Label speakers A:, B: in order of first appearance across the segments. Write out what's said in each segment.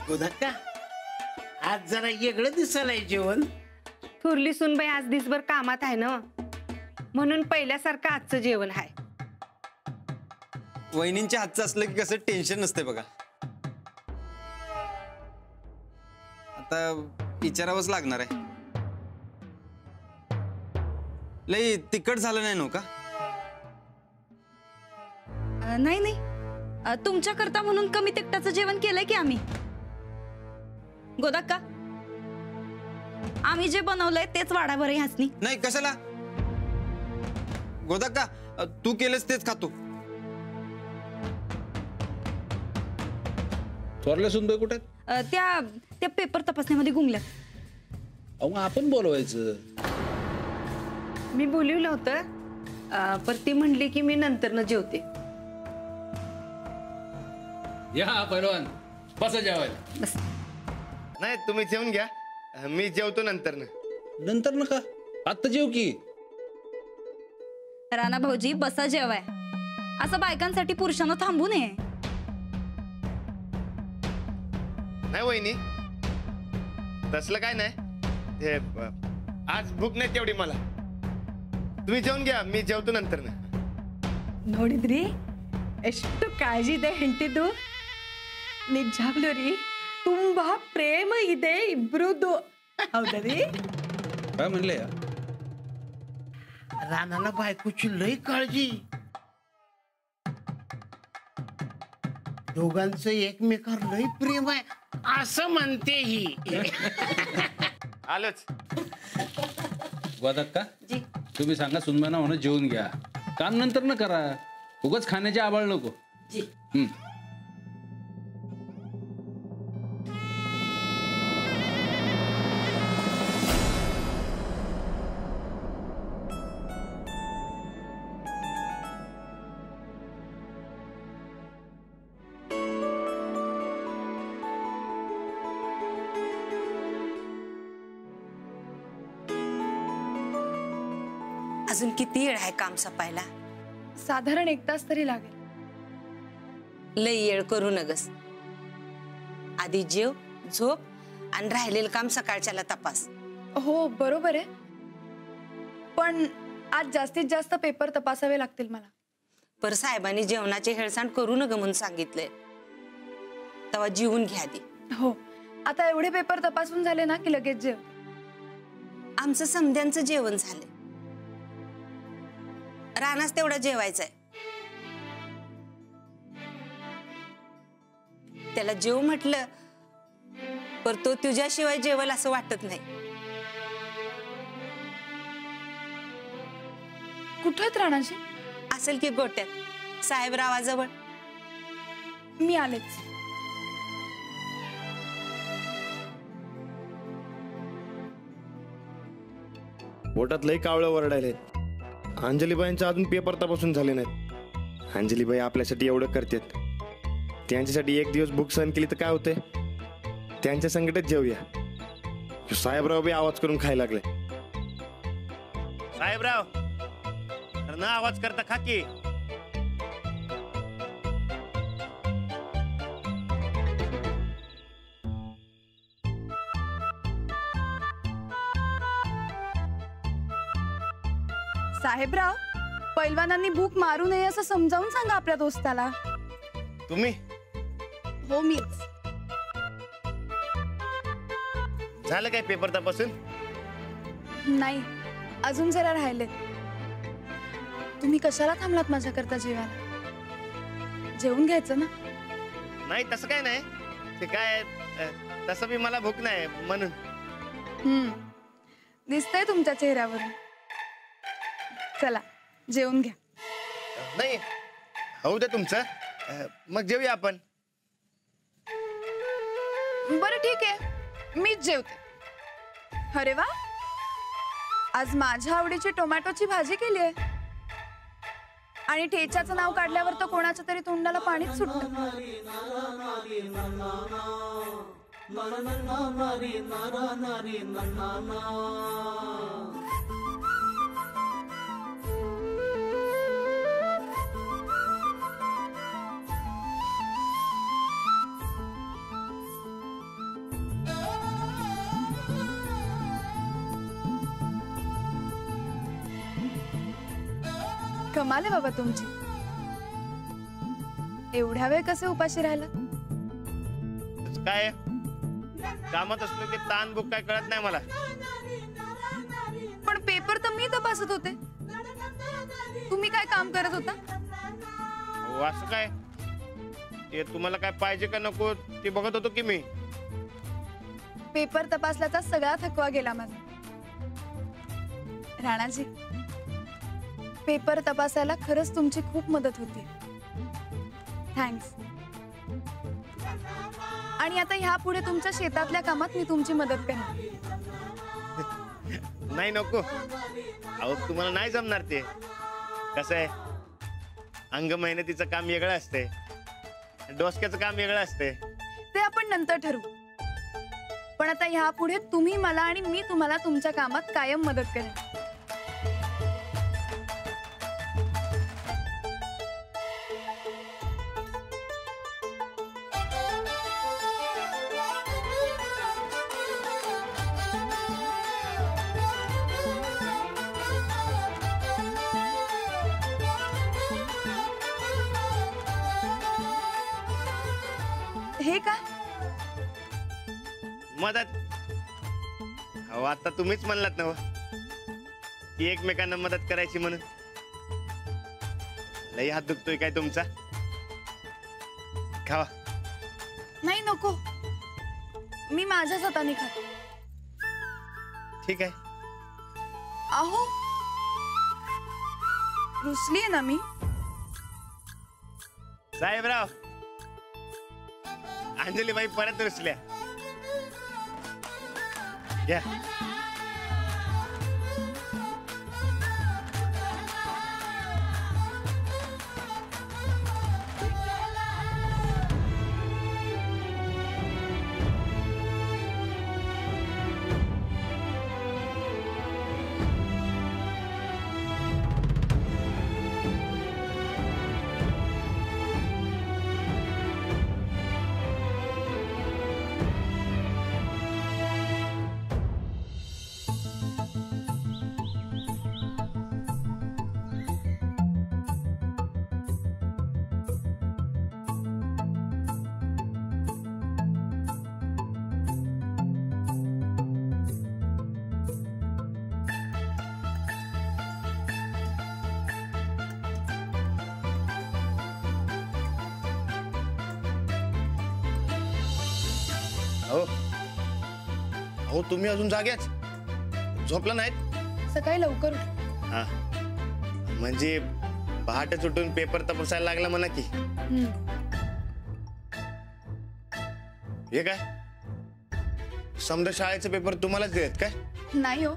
A: गोदाक्का आज जरा वेगळं दिसायलंय जेवण.
B: थोरली सुनबाई आज दिसभर कामात आहे ना, म्हणून पहिल्यासारखं आजचं जेवण आहे.
C: वहिनींच्या हातचं असलं की कसं टेन्शन नसते बघा. आता विचारावंच लागणार आहे. लई तिखट झालं नाही नव्ह का?
D: नाही नाही, तुमच्या करता म्हणून कमी तिखटाचं जेवण केलंय की आम्ही. गोदाक्का, आम्ही जे बनवलंय तेच वाढा बरं ह्यासनी.
C: नाही कशाला? गोदाक्का तू केलंस तेच खातो.
E: थोरल्या सुनबाई कुठे?
D: त्या पेपर तपासण्यामध्ये गुंगल्या.
E: अहो आपण बोलवायचं.
B: मी बोलवलं होतं, पण ती म्हणली की मी नंतर जेवते.
E: या पहिलवान बसा जेवायला.
B: बस.
F: नाही तुम्ही जेवून घ्या, मी जेवतो नंतर.
E: नंतर नका, आत्ता जेव की.
D: राणा भाऊजी बसा जेवाय. असं बायकांसाठी पुरुषांना थांबू नये.
F: नाही वहिनी, तसलं काय नाही. हे आज भूक नाही तेवढी मला. तुम्ही जेवून घ्या, मी जेवतो नंतर.
G: ನೋಡಿದ್ರಿ ಎಷ್ಟು ಕಾಳಜಿ ಇದೆ ಹೆಂಡತಿದು. ನಿಜಾಗ್ಲೂ ರೀ ತುಂಬಾ ಪ್ರೇಮ ಇದೆ ಇಬ್ರದ್ದು. ಹೌದರಿ?
E: काय म्हणले?
A: रानाला बायकोची लई काळजी. दोघांचं एकमेकावर लई प्रेम आहे असं म्हणते ही.
F: आलोच.
E: गोदाक्का
D: जी.
E: तुम्ही सांगा सुनबाईंना म्हणून जेवून घ्या. काम नंतर न करा, उगाच खाण्याची आबाळ नको.
D: जी.
B: अजून किती वेळ आहे काम सपायला?
G: साधारण 1 तास तरी लागेल.
B: लई येळ करू नगस. आधी जेव, झोप आणि राहिलेलं काम सकाळच्याला तपास.
G: हो बरोबर आहे, पण आज जास्तीत जास्त पेपर तपासावे लागतील मला.
B: पर साहेबांनी जेवणाचे हेळसांड करू नग म्हणून सांगितलंय. तेव्हा जीवन घ्या आधी.
G: हो, आता एवढे पेपर तपासून झाले ना की लगेच जेव.
B: आमचं समध्यांचं जेवण झालंय. रानाच तेवढा जेवायचंय. त्याला जेव म्हटलं पर तो तुझ्याशिवाय जेवल असं वाटत नाही.
G: कुठेत राणाजी?
B: असेल की गोट्यात साहेबरावाजवळ.
G: मी आलेच.
F: पोटात लई कावळं वरडायले. अंजलीबाईंचा अजून पेपर तपासून झाले नाहीत. अंजलीबाई आपल्यासाठी एवढं करतात, त्यांच्यासाठी एक दिवस भूक सहन केली तर काय होते? त्यांच्या संकटात जेवूया. साहेबराव बी आवाज करून खायला लागले. साहेबराव ना आवाज करता खाकी.
G: साहेबराव, पैलवानांनी भूक मारू नये असं समजावून सांगा आपल्या दोस्ताला.
F: तुम्ही?
G: हो मीच.
F: झालं काय पेपर तपासून?
G: नाही, अजून जरा राहिले. तुम्ही कशाला थांबलात माझ्याकरता जेवायला? जेवून घ्यायचं ना.
F: नाही तसं काय नाही. ते काय तसं बी मला भूक नाही म्हणून.
G: दिसतंय तुमच्या चेहऱ्यावरून. चला जेवून घ्या.
F: नाही होऊ दे तुमचं, मग जेवूया आपण.
G: बरं ठीक आहे, मीच जेवते. अरे वा, आज माझ्या आवडीची टोमॅटोची भाजी केली आहे. आणि ठेच्याचं नाव काढल्यावर तर कोणाच्या तरी तोंडाला पाणीच सुटतं. कमाल आहे बाबा तुमची. एवढ्या वेळ कसे उपाशी राहिला?
F: काय कामात असलो की ताण बुक काय कळत नाही मला.
G: पण पेपर तर मी तपासत होते. तुम्ही काय काम करत होता?
F: हो, असं काय ते तुम्हाला काय पाहिजे का नको ते बघत होतो की मी.
G: पेपर तपासल्याचा सगळा थकवा गेला माझा. राणाजी, पेपर तपासायला खरंच तुमची खूप मदत होती. थँक्स. आणि आता ह्या पुढे तुमच्या शेतातल्या कामात मी तुमची मदत करणार.
F: नाही नको. अहो तुम्हाला नाही जमणार ते. कसं आहे, अंग मेहनतीचं काम वेगळं असते, डोसक्याचं काम वेगळं असते.
G: ते आपण नंतर ठरवू. पण आता ह्या पुढे तुम्ही मला आणि मी तुम्हाला तुमच्या कामात कायम मदत करेन. हे का
F: मदत? अहो आता तुम्हीच म्हणलात ना की एकमेकांना मदत करायची म्हणून. लई हात दुखतोय काय तुमचा? खावा.
G: नाही नको, मी माझ्याच हाताने खाते.
F: ठीक आहे.
G: अहो रुसलीये ना मी?
F: साहेबराव, अंजलीबाई परत रुसल्या. घ्या. हो तुम्ही अजून जाग्याच झोपला नाहीत?
G: सकाळी लवकर उठ.
F: हा, म्हणजे पहाटे सुटून पेपर तपासायला लागला म्हणा की. हे काय समजा शाळेचे पेपर तुम्हालाच देत काय?
G: नाही हो,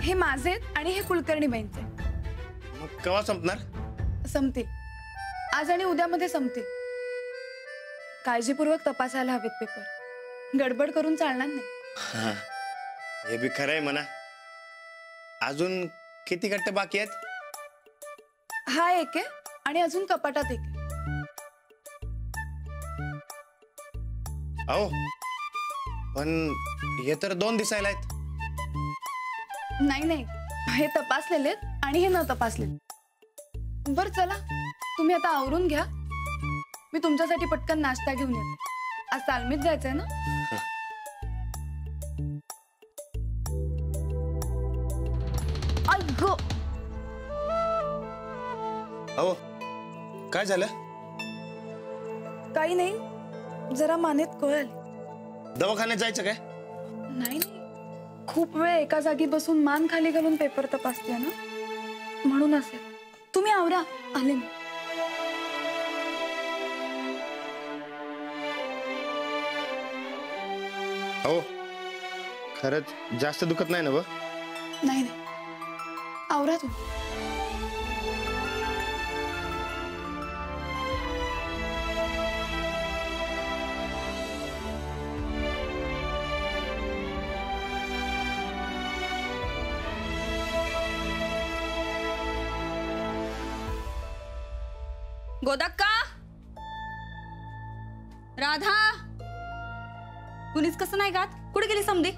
G: हे माझे आणि हे कुलकर्णी बाईंचे.
F: मग केव्हा संपणार?
G: संपतील. आज आणि उद्यामध्ये संपतील. काळजीपूर्वक तपासायला हवेत पेपर. गडबड करून चालणार नाही.
F: हा, हे बी खरं आहे म्हणा. अजून किती गट्टे बाकी आहेत?
G: हा एक आहे आणि अजून कपाटात एक आहे.
F: अहो पण हे तर 2 दिसायला आहेत.
G: नाही नाही, हे तपासलेले आहेत आणि हे न तपासले. बर चला, तुम्ही आता आवरून घ्या. मी तुमच्यासाठी पटकन नाश्ता घेऊन येते. आज तालमीत जायचंय ना? अगं
F: अहो काय झालं?
G: काही नाही, जरा मानेत कळ आली.
F: दवाखान्यात जायचं काय?
G: नाही नाही, खूप वेळ एका जागी बसून मान खाली घालून पेपर तपासते ना, म्हणून असेल. तुम्ही आवरा, आले मी.
F: हो खरंच जास्त दुखत नाही ना?
G: नाही नाही, आवरा तुम्ही.
D: गोदाक्का, राधा, कुणीच कसं नाही गात? कुठे गेली समधी?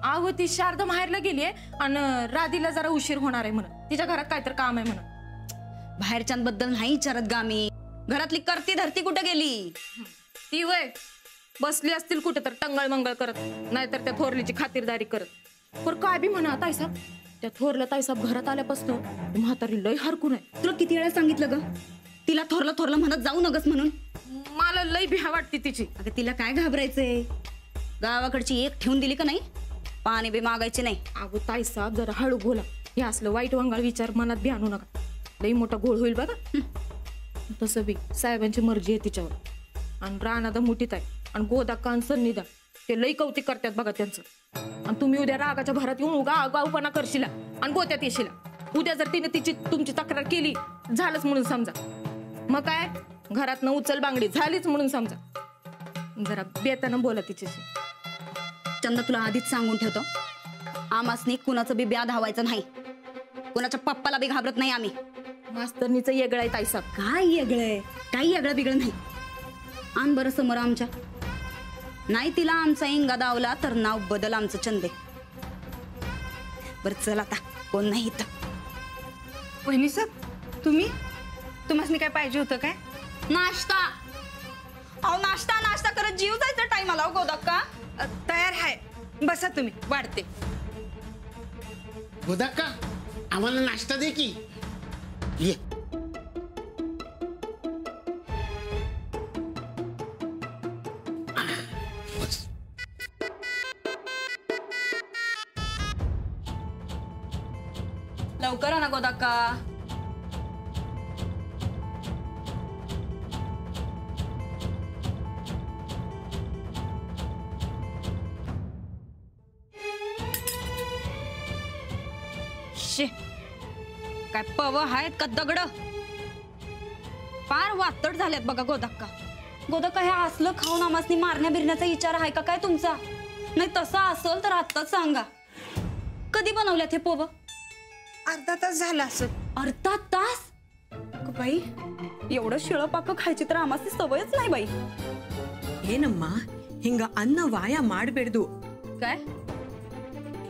H: अहो ती शारदा माहेरला गेलीये आणि राधीला जरा उशीर होणार आहे म्हणून. तिच्या घरात काहीतरी काम आहे म्हणून.
D: बाहेरच्यांबद्दल नाही विचारत गा मी. घरातली करती धरती कुठे गेली?
H: ती वय बसली असतील कुठे तर टंगळ मंगळ करत, नाहीतर त्या थोरलीची खातिरदारी करत. पर काय बी म्हणा ताईसाब, त्या थोरल्या ताईसाब घरात आल्यापासून म्हातारी लय हरकून आहे.
D: तुला किती वेळा सांगितलं ग तिला थोरलं थोरलं म्हणत जाऊ नगस म्हणून?
H: मला लय भ्या वाटते तिची.
D: अगं तिला काय घाबरायचंय? गावाकडची एक ठेवून दिली का नाही, पाणी बी मागायचे नाही.
H: अगो ताईसाब जरा हळू बोला. हे असलं वाईट वंगाळ विचार मनात बी आणू नका, लई मोठा गोळ होईल बघा. तसं बी साहेबांची मर्जी आहे तिच्यावर. आणि राणादा मुठीत आहे आणि गोदा कान सन्निदा ते लई कौतिक करतात बघा त्यांचं. आणि तुम्ही उद्या रागाच्या भरात येऊन उगा आगाऊपणा करशीला आणि गोत्यात येशीला. उद्या जर तिने तुमची तक्रार केली झालंच म्हणून समजा. मग काय घरात न उचल बांगडी झालीच म्हणून समजा. जरा बेतानं बोला तिच्याशी.
D: चंदा तुला आधीच सांगून ठेवतो, आमासनी कुणाचं बी ब्या धावायचं नाही. कुणाच्या पप्पाला बी घाबरत नाही आम्ही.
H: मास्तरनीचं येगळं आहे ताईसाब.
D: काय वेगळंय? काही वेगळं बिगळं नाही. आण बरं समोर आमच्या. नाही तिला आमचा इंगा दावला तर नाव बदल आमचं चंदे. बरं चल आता, कोण नाही इथं.
B: वहिनी साहेब तुम्हाला काय पाहिजे होतं काय?
D: नाश्ता. अहो नाश्ता नाश्ता करत जीव जायचा टाइम आला गोदक्का.
B: तयार आहे, बसा तुम्ही, वाढते.
A: गोदाक्का आम्हाला नाश्ता दे की. ये बस.
D: लवकर आणा गोदक्का. काय पव आहेत का दगड? फार वातड झाल्यात बघा गोदक्का. गोदक्का हे असलं खाऊन आमासनी मारण्या बिरण्याचा विचार आहे का काय तुमचा? नाही तसा असेल तर आत्ताच सांगा. कधी बनवल्यात हे पोव?
B: अर्धा तास झाला असं.
D: अर्धा तास? बाई एवढं शिळं पाक खायची तर आमासनी सवयच नाही बाई.
I: ಏನಮ್ಮ ಹಿಂಗ ಅನ್ನ ವಾಯ ಮಾಡಬೇಡ್ದು.
D: काय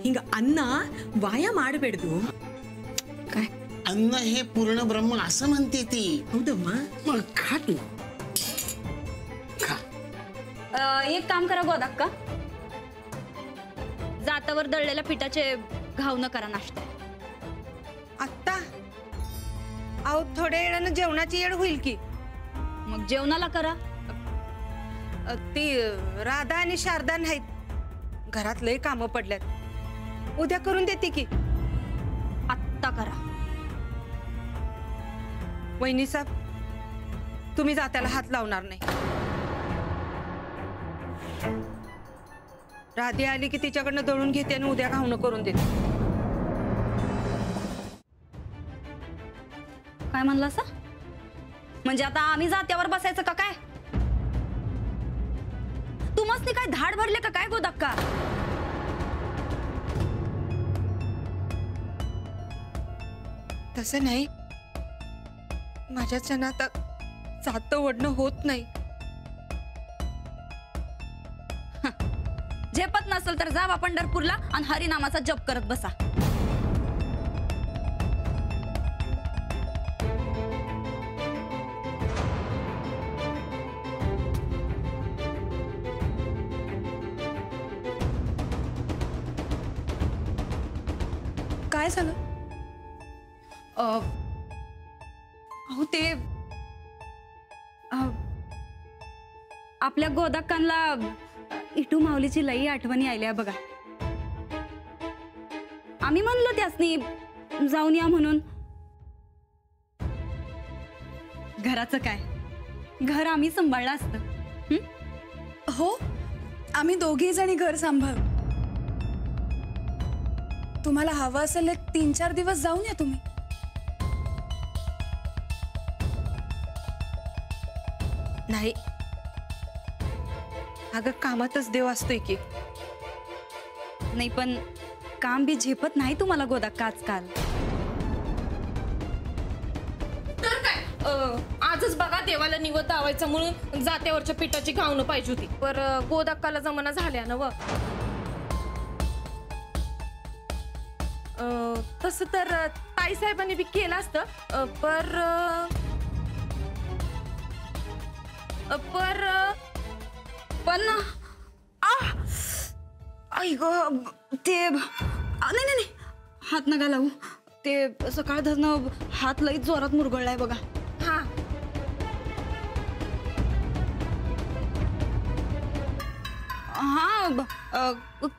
I: ಹಿಂಗ ಅನ್ನ ವಾಯ ಮಾಡಬೇಡ್ದು.
A: काय अन्न हे पूर्ण ब्रह्म असं म्हणते ती.
I: ಹೌದಮ್ಮ.
A: मग खा तू खा.
D: एक काम करा गोदक्का, जातावर दळलेल्या पिठाचे घावणं करा नाश्ता.
B: आत्ता अहो थोड्या वेळानं जेवणाची येड होईल की.
D: मग जेवणाला करा.
B: ती राधा आणि शारदा नाहीत, घरात लय कामं पडल्यात, उद्या करून देते की.
D: आत्ता करा.
B: वहिनी साहेब तुम्ही जात्याला हात लावणार नाही. राधी आली की तिच्याकडनं दळून घेते आणि उद्या घावणं करून देते.
D: काय म्हणलं असं? म्हणजे आता आम्ही जात्यावर बसायचं का काय? तुम्हाला काय धाड भरले का काय गोदक्का?
B: तसं नाही, माझ्या चनात जात ओढणं होत नाही.
D: झेपत नसेल तर जावा पंढरपूरला आणि हरिनामाचा जप करत बसा.
G: काय झालं?
D: अहो ते आपल्या गोदक्कांना इटू माऊलीची लई आठवणी आल्या बघा. आम्ही म्हणलो त्यासनी जाऊन या म्हणून. घराचं काय, घर आम्ही सांभाळलं असतं.
G: हो, आम्ही दोघी जणी घर सांभाळू. तुम्हाला हवं असेल 3-4 दिवस जाऊन या तुम्ही.
B: नाही अगं, कामातच देव असतोय की.
D: नाही पण काम बी झेपत नाही तुम्हाला गोदक्का आजकाल.
H: तर काय आजच बघा देवाला निवत दावायचं म्हणून जात्यावरच्या पिठाची घावणं पाहिजे होती. पर गोदक्काला जमाना झाल्या ना. व तसं तर ताईसाहेबांनी बी केलं असतं
D: पण आई ग ते नाही नाही हात नका लावू. ते सकाळ धरणं हात लई जोरात मुरगळलाय बघा.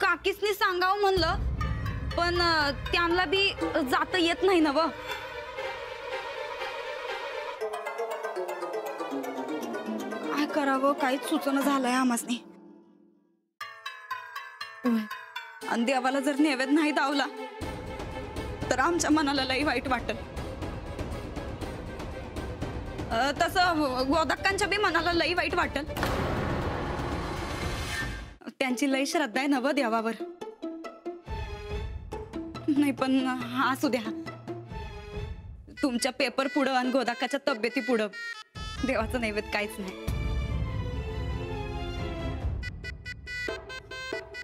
D: काकीसनी सांगावं म्हणलं पण त्यांना बी जाता येत नाही ना व. काय करावं काहीच सुचना झालंय आम्हासनी. आणि देवाला जर नैवेद्य नाही दावला तर आमच्या मनाला लई वाईट वाटत. तसं गोदक्कांच्या बी मनाला लई वाईट वाटत. त्यांची लई श्रद्धा आहे नव देवावर. नाही पण असू द्या, तुमच्या पेपर पुढं आणि गोदाकाच्या तब्येती पुढं देवाचं नैवेद्य काहीच नाही.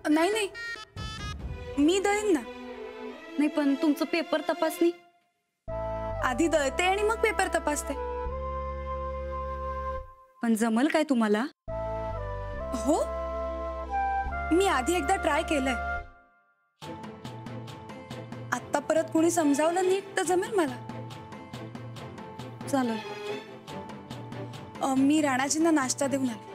G: नाही नाही मी दळीन ना.
D: नाही पण तुमचं पेपर तपासणी
G: आधी दळते आणि मग पेपर तपासते.
D: पण जमल काय तुम्हाला?
G: हो मी आधी एकदा ट्राय केलंय. आता परत कोणी समजावलं नीट तर जमेल मला.
D: चालेल.
G: मी राणाजींना नाश्ता देऊन आले.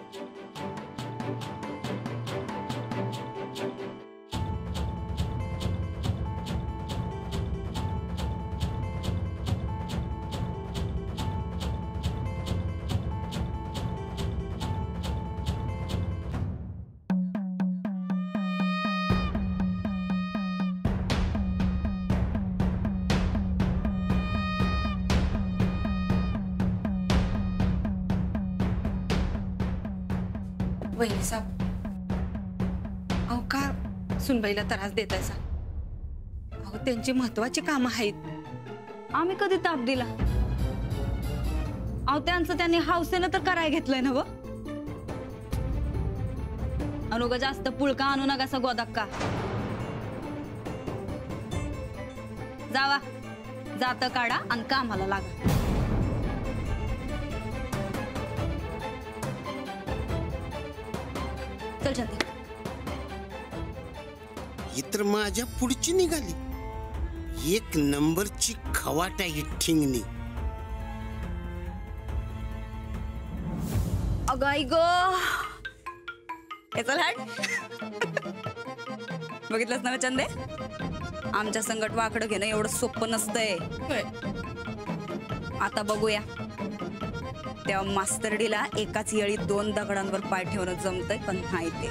D: वहिनी साहेब अहो का सुनबाईला त्रास देतायसा? अहो त्यांची महत्वाची कामं आहेत. आम्ही कधी ताप दिला? अहो त्यांचं त्यांनी हौसेनं तर कराय घेतलंय ना व. अनुग जास्त पुळका आणू नका सा गोदाक्का. जावा जात काढा आणि कामाला लागा. चल शांती.
A: ही तर माझ्या पुढची निघाली. एक नंबरची खवाटा ही ठिंगणी.
D: अगं आई ग चल हट. बघितलंच ना चंदे, आमच्या संकट वाकडं घेणं एवढं सोपं नसतंय. आता बघूया त्या मास्तरडीला एकाच येळी 2 दगडांवर पाय ठेवणं जमतंय पण नाही ते.